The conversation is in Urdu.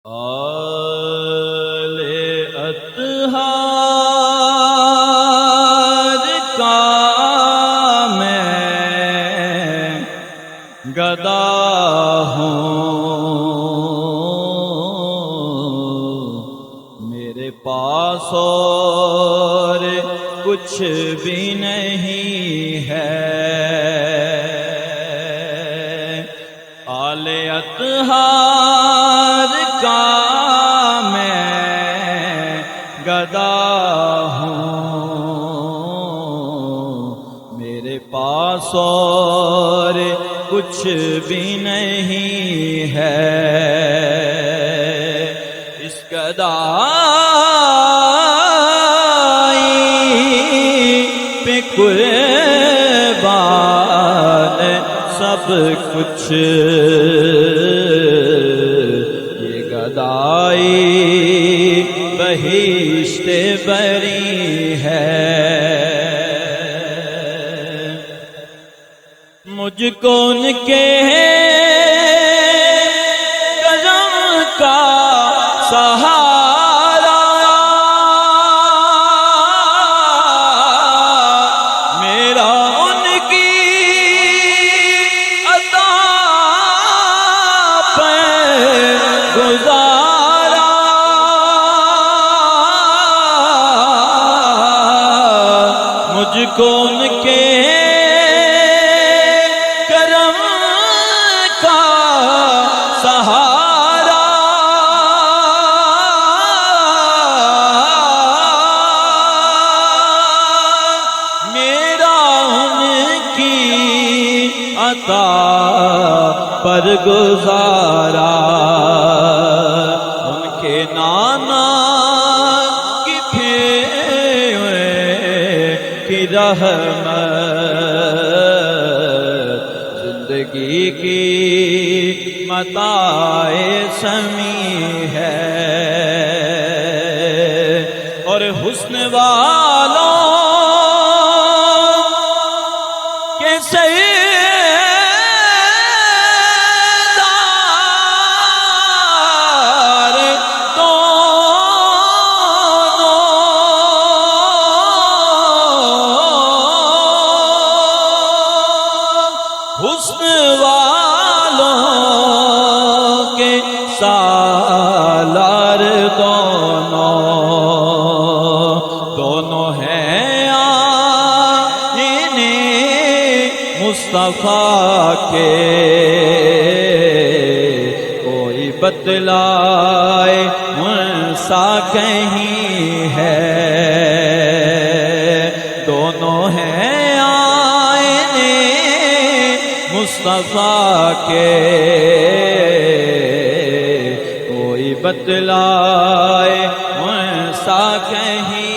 آل اطہار کا میں گدا ہوں، میرے پاس اور کچھ بھی نہیں ہے۔ آل اطہار کا میں گدا ہوں، میرے پاس اور کچھ بھی نہیں ہے۔ اس گدائی پہ قربان سب کچھ، یہ گدائی بہشت بری ہے۔ مجھ کو ان کے قدم کا سہارا، میرا ان کی عطا پہ گزارا، مجھ کو ان کے سہارا، میرا ان کی عطا پر گزارا، ان کے نانا کی پھیرے کی رحمت زندگی کی متاع سمیع ہے، اور حسن والوں کے سردار دونوں، حسن والوں کے سالار دونوں ہیں آئین مصطفیٰ کے، کوئی بتلائے ان سا کہیں ہے، دونوں ہیں آئین مصطفیٰ کے، کوئی بتلائے ان سا کہیں